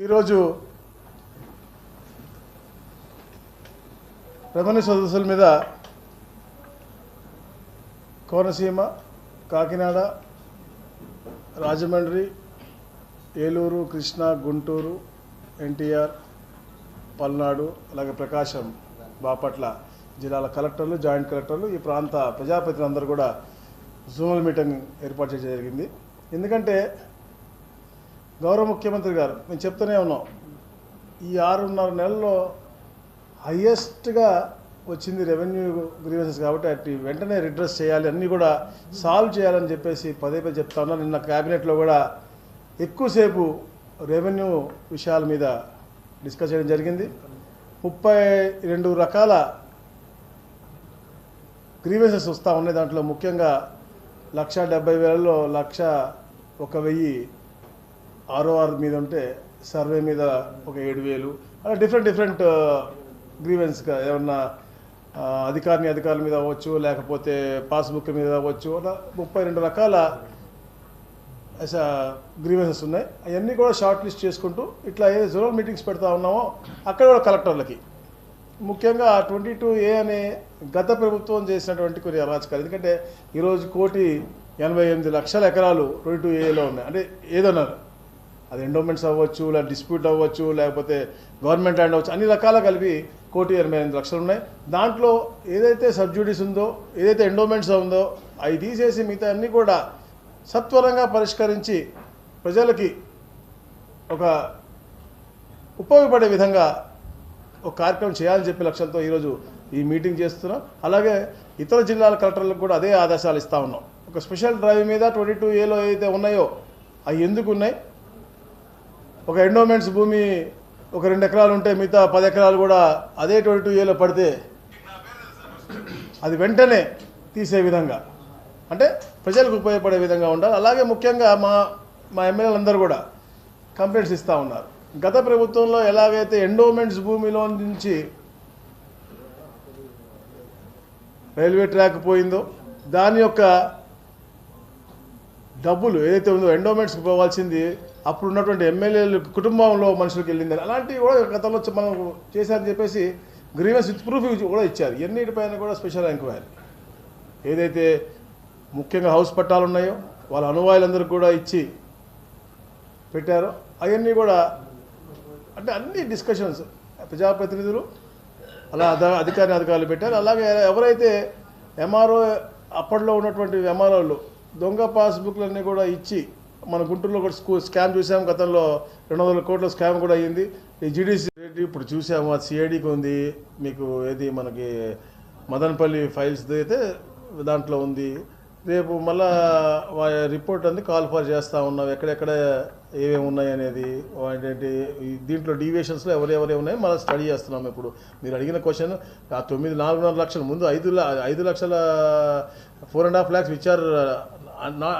ఈరోజు రెవెన్యూ సదస్సుల మీద కోనసీమ, కాకినాడ, రాజమండ్రి, ఏలూరు, కృష్ణా, గుంటూరు, ఎన్టీఆర్, పల్నాడు, అలాగే ప్రకాశం, బాపట్ల జిల్లాల కలెక్టర్లు, జాయింట్ కలెక్టర్లు, ఈ ప్రాంత ప్రజాప్రతినిధులందరూ కూడా జూమల్ మీటింగ్ ఏర్పాటు చేయడం జరిగింది. ఎందుకంటే గౌరవ ముఖ్యమంత్రి గారు మేము చెప్తూనే ఉన్నాం, ఈ 6.5 నెలల్లో హయ్యెస్ట్గా వచ్చింది రెవెన్యూ గ్రీవెన్సెస్ కాబట్టి అటు వెంటనే రిడ్రెస్ చేయాలి, అన్నీ కూడా సాల్వ్ చేయాలని చెప్పేసి పదే పదే చెప్తా ఉన్నారు. నిన్న క్యాబినెట్లో కూడా ఎక్కువసేపు రెవెన్యూ విషయాల మీద డిస్కస్ చేయడం జరిగింది. 32 రకాల గ్రీవెన్సెస్ వస్తూ ఉన్నాయి. దాంట్లో ముఖ్యంగా 1,70,000లో 1,01,000 ROR మీద ఉంటే సర్వే మీద ఒక 7,000 అలా డిఫరెంట్ గ్రీవెన్స్గా ఏమన్నా అధికారుల మీద అవ్వచ్చు, లేకపోతే పాస్బుక్ మీద అవ్వచ్చు, అలా 32 రకాల గ్రీవెన్సెస్ ఉన్నాయి. అవన్నీ కూడా షార్ట్ లిస్ట్ చేసుకుంటూ ఇట్లా ఏ జోనల్ మీటింగ్స్ పెడతా ఉన్నామో అక్కడ కూడా కలెక్టర్లకి ముఖ్యంగా 22A అనే గత ప్రభుత్వం చేసినటువంటి కొన్ని అరాచకాలు. ఎందుకంటే ఈరోజు 1,88,00,000 ఎకరాలు 22Aలో ఉన్నాయి. అంటే ఏదన్నారు అది ఎండోమెంట్స్ అవ్వచ్చు, లేదా డిస్ప్యూట్ అవ్వచ్చు, లేకపోతే గవర్నమెంట్ ల్యాండ్ అవ్వచ్చు, అన్ని రకాల కలిపి 1,88,00,000 ఉన్నాయి. దాంట్లో ఏదైతే సబ్జ్యూడిస్ ఉందో, ఏదైతే ఎండోమెంట్స్ ఉందో అవి తీసేసి మిగతా అన్నీ కూడా సత్వరంగా పరిష్కరించి ప్రజలకి ఒక ఉపయోగపడే విధంగా ఒక కార్యక్రమం చేయాలని చెప్పే లక్ష్యంతో ఈరోజు ఈ మీటింగ్ చేస్తున్నాం. అలాగే ఇతర జిల్లాల కలెక్టర్లకు కూడా అదే ఆదేశాలు ఇస్తూ ఉన్నాం. ఒక స్పెషల్ డ్రైవ్ మీద 22Aలో ఏదైతే ఉన్నాయో అవి ఎందుకు ఉన్నాయి, ఒక ఎండోమెంట్స్ భూమి ఒక 2 ఎకరాలు ఉంటే మిగతా 10 ఎకరాలు కూడా అదే 22Aలో పడితే అది వెంటనే తీసే విధంగా, అంటే ప్రజలకు ఉపయోగపడే విధంగా ఉండాలి. అలాగే ముఖ్యంగా మా ఎమ్మెల్యేలందరూ కూడా కంప్లైంట్స్ ఇస్తూ ఉన్నారు. గత ప్రభుత్వంలో ఎలాగైతే ఎండోమెంట్స్ భూమిలో నుంచి రైల్వే ట్రాక్ పోయిందో దాని యొక్క డబ్బులు ఏదైతే ఉందో ఎండోమెంట్స్కి పోవాల్సింది అప్పుడు ఉన్నటువంటి ఎమ్మెల్యేలు కుటుంబంలో మనుషులకు వెళ్ళిందని, అలాంటివి కూడా గతంలో మనం చేశారని చెప్పేసి గ్రీవెన్స్ విత్ ప్రూఫ్ కూడా ఇచ్చారు. ఎన్నిటిపైన కూడా స్పెషల్ ఎంక్వైరీ ఏదైతే ముఖ్యంగా హౌస్ పట్టాలు ఉన్నాయో వాళ్ళ అనువాయులందరికీ కూడా ఇచ్చి పెట్టారో అవన్నీ కూడా, అంటే అన్ని డిస్కషన్స్ ప్రజాప్రతినిధులు అలా అధికారులు పెట్టారు. అలాగే ఎవరైతే MRO అప్పట్లో ఉన్నటువంటి MROలు దొంగ పాస్బుక్లన్నీ కూడా ఇచ్చి, మన గుంటూరులో కూడా స్కామ్ చూసాము, గతంలో 200 కోట్ల స్కామ్ కూడా అయ్యింది. ఈ GDC ఇప్పుడు చూసాము, అది CIDకి ఉంది. మీకు ఏది మనకి మదనపల్లి ఫైల్స్ అయితే దాంట్లో ఉంది. రేపు మళ్ళా రిపోర్ట్ అంది కాల్ ఫర్ చేస్తూ ఉన్నాం, ఎక్కడెక్కడ ఏమేమి ఉన్నాయి అనేది, ఏంటంటే దీంట్లో డీవియేషన్స్లో ఎవరెవరే ఉన్నాయి మళ్ళీ స్టడీ చేస్తున్నాం. ఇప్పుడు మీరు అడిగిన క్వశ్చన్, ఆ 4.5 లక్షల ముందు 5 లక్షల 4.5 lakhs ఇచ్చారు.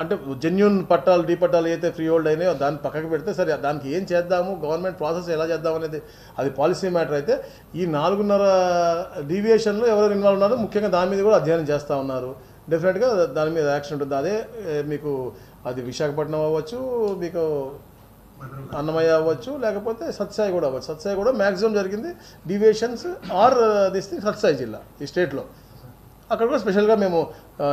అంటే జెన్యూన్ పట్టాలు, డీ పట్టాలు అయితే ఫ్రీ హోల్డ్ అయినాయో దాన్ని పక్కకు పెడితే సరే, దానికి ఏం చేద్దాము, గవర్నమెంట్ ప్రాసెస్ ఎలా చేద్దాం అనేది అది పాలసీ మ్యాటర్ అయితే, ఈ 4.5 డీవియేషన్లో ఎవరు ఇన్వాల్వ్ ఉన్నారో ముఖ్యంగా దాని మీద కూడా అధ్యయనం చేస్తూ ఉన్నారు. డెఫినెట్గా దాని మీద యాక్షన్ ఉంటుంది. అదే మీకు అది విశాఖపట్నం అవ్వచ్చు, మీకు అన్నమయ్య అవ్వచ్చు, లేకపోతే సత్సాయి కూడా అవ్వచ్చు. సత్సాయి కూడా మ్యాక్సిమం జరిగింది డీవియేషన్స్ ఆర్ దిస్ థింగ్ సత్సాయి జిల్లా ఈ స్టేట్లో. అక్కడ కూడా స్పెషల్గా మేము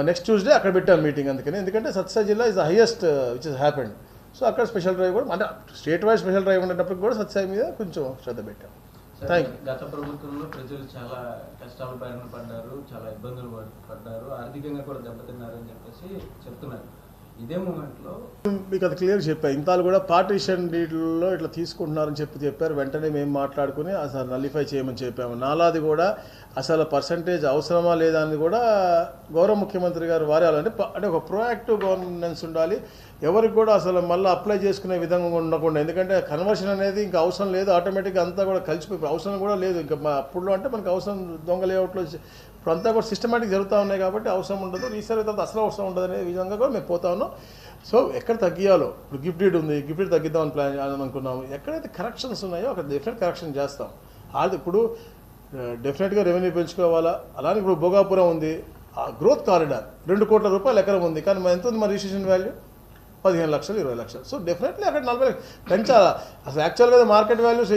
నెక్స్ట్ ట్యూస్డే అక్కడ పెట్టాం మీటింగ్. అందుకని ఎందుకంటే సత్సాయి జిల్లా is the highest which is happened. So అక్కడ స్పెషల్ డ్రైవ్ కూడా, అంటే స్టేట్ వైడ్ స్పెషల్ డ్రైవ్ ఉండేటప్పుడు కూడా సత్సాయి మీద కొంచెం శ్రద్ధ పెట్టాం. గత ప్రభుత్వంలో ప్రజలు చాలా కష్టాల బారిన పడ్డారు, చాలా ఇబ్బందులు పడ్డారు, ఆర్థికంగా కూడా దెబ్బతిన్నారని చెప్పేసి చెప్తున్నారు. ఇదే మూమెంట్లో మీకు అది క్లియర్ చెప్పారు. ఇంతాలు కూడా పార్టీషన్ డీట్లో ఇట్లా తీసుకుంటున్నారని చెప్పారు. వెంటనే మేము మాట్లాడుకుని అసలు నల్లిఫై చేయమని చెప్పాము. నాలాది కూడా అసలు పర్సంటేజ్ అవసరమా లేదా అని కూడా గౌరవ ముఖ్యమంత్రి గారు అంటే ఒక ప్రోయాక్టివ్ గవర్నెన్స్ ఉండాలి. ఎవరికి కూడా అసలు మళ్ళీ అప్లై చేసుకునే విధంగా ఉండకుండా, ఎందుకంటే కన్వర్షన్ అనేది ఇంకా అవసరం లేదు, ఆటోమేటిక్గా అంతా కూడా కలిసిపోయి అవసరం కూడా లేదు. ఇంకా అప్పుడు అంటే మనకు అవసరం దొంగ లేఅవుట్లో ఇప్పుడు అంతా కూడా సిస్టమేటిక్ జరుగుతూ ఉన్నాయి కాబట్టి అవసరం ఉండదు. రీసర్వే తర్వాత అసలు అవసరం ఉండదు అనే విధంగా కూడా మేము పోతా ఉన్నాం. సో ఎక్కడ తగ్గియాలో, ఇప్పుడు గిఫ్ట్ డీడ్ ఉంది, గిఫ్ట్ డీడ్ తగ్గిద్దామని ప్లాన్ అనుకున్నాము. ఎక్కడైతే కరెక్షన్స్ ఉన్నాయో అక్కడ డెఫినెట్ కరెక్షన్ చేస్తాం. అది ఇప్పుడు డెఫినెట్గా రెవెన్యూ పెంచుకోవాలా. అలానే ఇప్పుడు భోగాపురం ఉంది, గ్రోత్ కారిడార్ 2 కోట్ల రూపాయలు ఎకరం ఉంది, కానీ ఎంత ఉంది మన రిజిస్ట్రేషన్ వాల్యూ 15 లక్షలు 20 లక్షలు. సో డెఫినెట్లీ అక్కడ 40 లక్షలు పెంచాలి. అసలు యాక్చువల్గా మార్కెట్ వాల్యూస్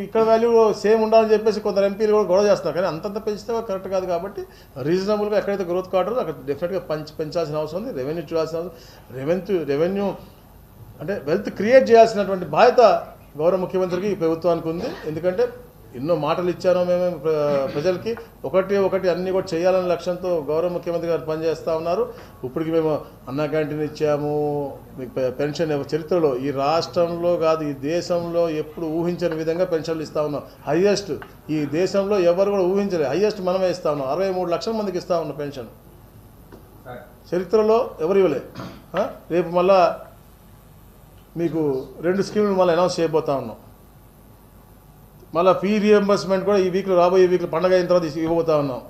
ఇక్కడ వాల్యూ సేమ్ ఉండాలని చెప్పేసి కొందరు ఎంపీలు కూడా గొడవ చేస్తున్నారు. కానీ అంతంత పెంచితే కరెక్ట్ కాదు. కాబట్టి రీజనబుల్గా ఎక్కడైతే గ్రోత్ కార్డరో అక్కడ డెఫినెట్గా పెంచాల్సిన అవసరం ఉంది. రెవెన్యూ చూడాల్సిన అవసరం, రెవెన్యూ అంటే వెల్త్ క్రియేట్ చేయాల్సినటువంటి బాధ్యత గౌరవ ముఖ్యమంత్రికి ఈ ప్రభుత్వానికి ఉంది. ఎందుకంటే ఎన్నో మాటలు ఇచ్చారో మేము ప్రజలకి, ఒకటి అన్నీ కూడా చేయాలనే లక్ష్యంతో గౌరవ ముఖ్యమంత్రి గారు పనిచేస్తూ ఉన్నారు. ఇప్పటికి మేము అన్నా క్యాంటీన్ ఇచ్చాము, మీకు పెన్షన్ చరిత్రలో ఈ రాష్ట్రంలో కాదు ఈ దేశంలో ఎప్పుడు ఊహించని విధంగా పెన్షన్లు ఇస్తూ ఉన్నాం. హైయెస్ట్ ఈ దేశంలో ఎవరు కూడా ఊహించలేదు, హైయెస్ట్ మనమే ఇస్తూ ఉన్నాం. 63 లక్షల మందికి ఇస్తూ ఉన్నాం పెన్షన్, చరిత్రలో ఎవరు ఇవ్వలే. రేపు మళ్ళా మీకు 2 స్కీములు మళ్ళీ అనౌన్స్ చేయబోతా ఉన్నాం. మళ్ళీ ఫీ రియంబర్స్మెంట్ కూడా ఈ వీక్లో, రాబోయే వీక్లో పండగ అయిన తర్వాత ఇవ్వబోతా ఉన్నాం.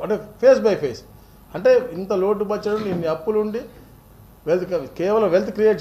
అంటే ఫేస్ బై ఫేస్. అంటే ఇంత లోటు బడ్జెట్ ఇన్ని అప్పులు ఉండి కేవలం వెల్త్ క్రియేట్